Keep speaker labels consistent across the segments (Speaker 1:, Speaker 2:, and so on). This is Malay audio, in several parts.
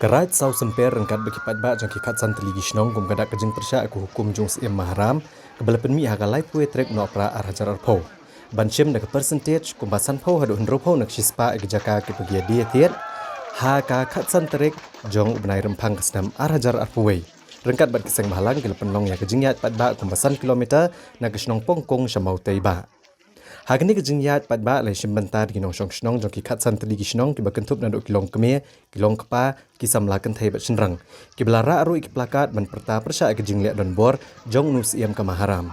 Speaker 1: Kerat sau semper rengkat bagi patba jang kikat santli gisnong gum gadak kejing persya aku hukum jung sim mahram kebalapan mi haga live way track no pra arhajar arpo banchim nak percentage kumbasan po hadu hendro nak shispa egejaka ke bagia dia tiat ha ka khat santerik jong ubnai rempang kesnam arhajar arpowei rengkat bat keseng bahalang kelapan long ya kejing yat patba kumbasan kilometer nak gisnong pongkong shamau teiba Hagni kejingyat patba lai simbentar ginong song snong jong ki khat santli gisnong ki bakentup nanduk kilong keme kilong kepa kisam laken thai bat senrang ki belara aru ik plakat ban perta persya kejing lek don bor jong nus iam kamaharam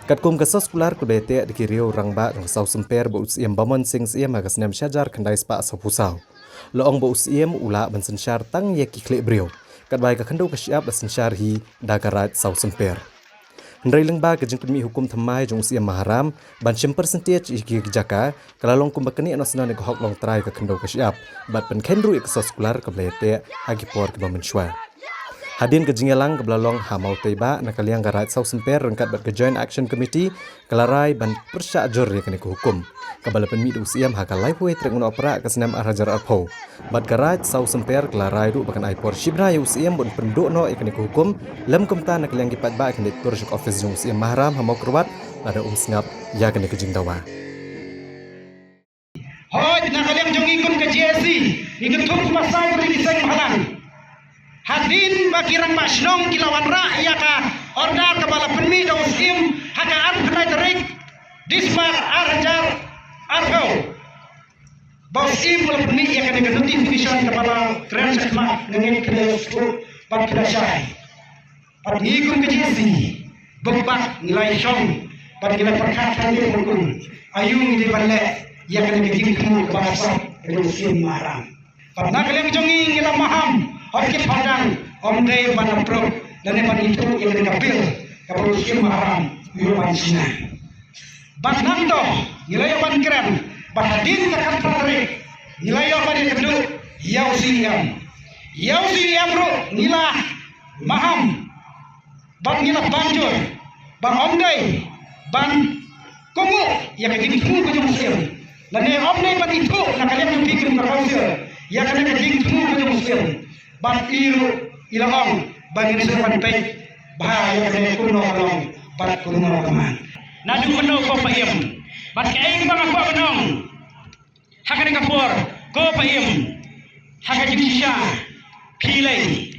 Speaker 1: katkum kasos kular ku bete dikiriu rangba jong sau semper bo usiam bamon sing siam agas nem syajar kendai spa sapusau loong bo usiam ula ban sensyar tang ye ki kle brio katbai ka khandu ka syap ban sensyar hi dagarat sau semper Hendrai lengba kejing kemi hukum thamai jong siam maharam ban sim percentage iki jaka kalalong kumbakani anosna ne hok long trai ka khendo ka siap bat pen khendru ek soskular ka blete agi por ka menshwa hadin kejing yalang ka blalong ha mau teiba nakaliang garat sau semper rengkat bat ke joint action committee kalarai ban persya jor ye kene hukum kabalapan mi usiam ha ka live way trek opera ka senam arhajar arpo bat garat sau semper kalarai ru bakan aipor shibra ye usiam bon penduk no ikene hukum lem kumta nakaliang gipat ba kene project office jong usiam mahram ha mau kerwat ada sngap ya kene kejing dawa
Speaker 2: hoj nakaliang jong ikun ke GSC ikun tum masai beri diseng halang hadin bakirang masnong kilawan ra ya ka order kepala penmi dong skim haka an penai terik dismar arhajar arho bau skim kepala penmi ya kan dengan notification kepala keren sekma dengan kena skru pat kena syai pat ngikun ke GSC bebak nilai syong pat kena perkatan dia berkun ayung di balik ya kan dengan jingkmu kebahasa dengan skim marang pat nakaliang jongi ngila maham Okey padang omdei bana pro dan ban itu yang dikapil kapal usia maharam yurupan Cina. Batnam to nilai ban keren bahadin takkan patrik nilai ban kedua yau siniam ro nila maham ban nila banjur ban omdei ban komo yang kini ku musim dan omdei ban itu nak kalian pikir terkonsir yang kena kini ku musim ban iru ilahong bagi diserpan baik bahaya kena kuno kalong bat kuno kaman nadu kuno ko paim bat kaing bang aku benong hakane kapor ko paim hakane jisha pilai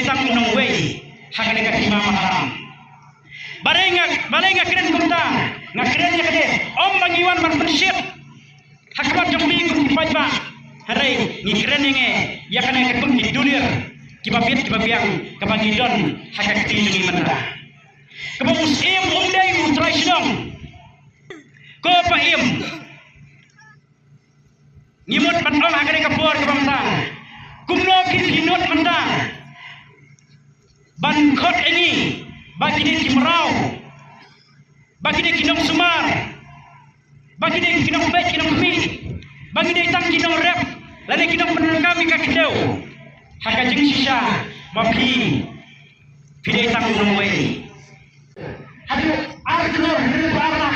Speaker 2: tang nong wei hakane ka imam haram barenga keren kumta ngakren ya kade om bangiwan man pensyip hakabat jombi kun pajba harai ni keren nge ya kana ka kun didulir kibabiang kabagidon hakak tinungi manda kabus im umdai utrai sidong ko paim ngimut patong hakane kapor kabangta kumno kinot manda ban khot ini bagi di kimrau bagi di kinong sumar bagi di kinong bet kinong mi bagi di tang kinong rep lani kinong penang kami kakidau haka jeng sisa mapi pidai tang nong wei hadu arno hadu arna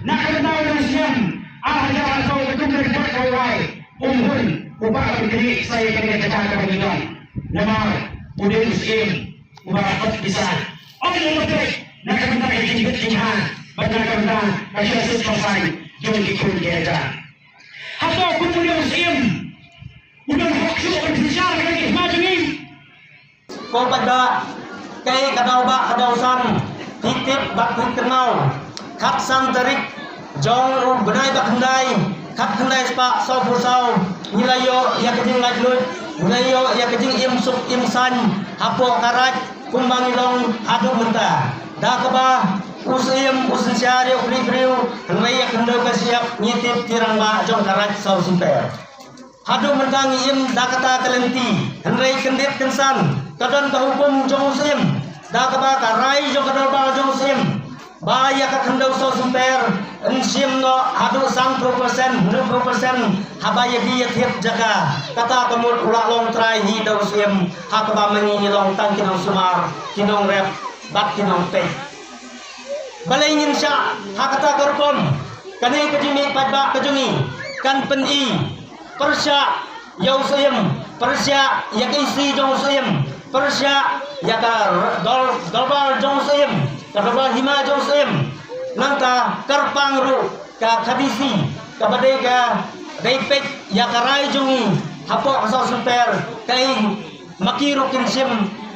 Speaker 2: nak tahu dan siam arja atau betul betul kawai umhun ubah beri saya kena cakap dengan nama budaya muslim ubah apa bisa orang lebih nak tahu jeng jenghan banyak kata kasih selesai jom ikut dia hadu budaya muslim udah hoax besar lagi majuin
Speaker 3: ko pada kay kadausan titip bakut kenal khat santarik jong benai bakandai khat kandai spa sau pusau nilayo ya kejing lajlut nilayo ya kejing imsan hapo karat kumbang long adu menta da kaba usim syari ukriu nilai ya kendau kasiap nyitip tirangba jong karat sau simper hadu mentang im dakata kelenti hendrai kendip kensan kadon ka hukum jong usim dakaba karai jong kadal ba jong usim ba ya ka kendau so sumper ensim no hadu sang 100% habaya dia tiap jaga kata kemur ulah long trai hi da usim hakaba mengi long tang kinong sumar kinong rep bat kinong pe balai ngin sya hakata korkom kani kejimi padba kejungi kan peni Persya Yau Suyem, Persya Yak Isi Jong Suyem, Persya Yaka Dolbal Jong Suyem, Dolbal Hima Jong Suyem, Nangka Terpang Ru Ka Kadisi, Kabade Ka Daipek Yaka Rai Jongi, Hapok Asal Super, Kai Makiru Kinsim,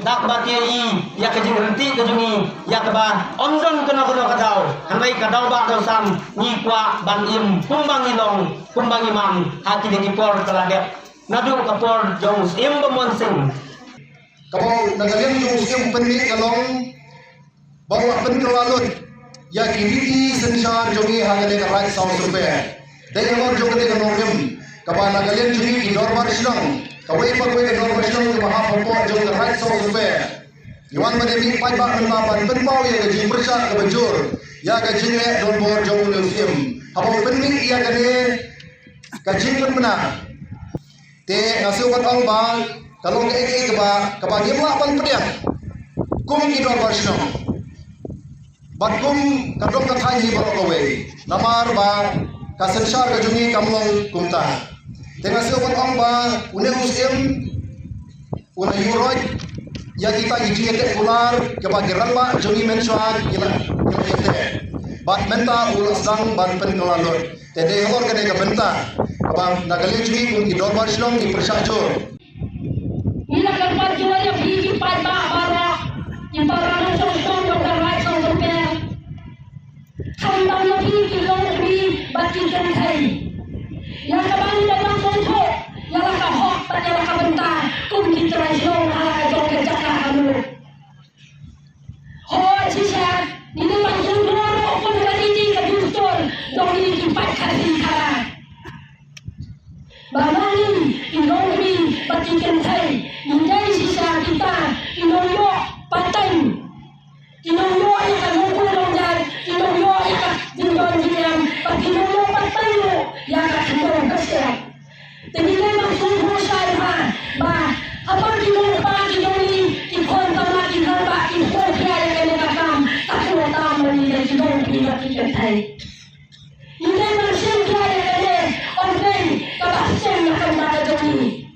Speaker 3: Dak Bakiai Yaka Jingrenti Kajungi, Yakaba Ondon Kena Kadau, Handai Kadau Bak Dausan, Nikwa Ban Im, Kumbang Ilong, Kumbang Imam, Hati Dengi Por Telaget. Nadu kapor Jong Im Bamonsing.
Speaker 4: Kapau nagalian Jong Im penmi kalong bawa penkelalun ya kiri sensar jongi hangane karai saw surpe. Dai ngor jogate kanongem kapa nagalian jongi idor barisnang kawai pakwe idor barisnang maha popo jong karai saw surpe. Yuan mademi pai ba napan penpau ya gaji persa ke bejur ya gaji ne don bor Jong Im. Kapau penmi ya gane gaji pun benar. Te ngasih wat ang bang kalau ke keba dia melapan pediang kum idor barsno bat kum kadong kathai hi baro kowe namar ba kasensar ka jungi kamlong kumta te ngasih wat ang bang une muslim una yuroj ya kita iji ete ular keba geran ba jungi mensuan ila bat menta ulas dang ban pen kelalur tede hor kene ka benta abang nagali jungi kun idor barsno ni persacur
Speaker 5: ila kalpar jual yang biji pada bara yang barang song yang berai song sampai kambang lagi kilo lebih batin kentai yang kabang dalam sonto yang laka hok pada laka bentar kum kita song ala jong kejaka kamu ho sisa ini langsung dulu pun berhenti ke justol dong ini kipat kasih kalah Barani Indomie batin kentai Indai sisa kita Indomie paten Indomie ikan mukul lonjar Indomie ikan jindon jiam Indomie paten lo yang akan jindon kesehatan jadi memang sungguh saya bah apa jindon pa jindon ini ikon tamat ikon ba ikon kaya yang nekakam tak sudah tahu menilai jindon batin kentai Indai manusia kaya yang orang kabasen akan mata jodi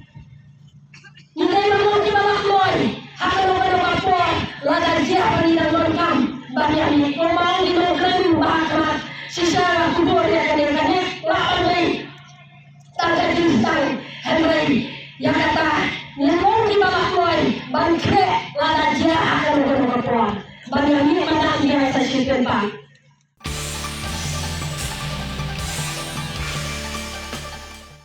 Speaker 5: Indai memang di bawah loy akan mengenai papua laga dia penidang lengkap banyak ini komang di nongkrong bahkan sisa kubur yang kadang-kadang lapan lagi tanda jinstang Henry yang kata memang di bawah loy bangkit laga dia akan mengenai papua banyak ini mana yang saya simpan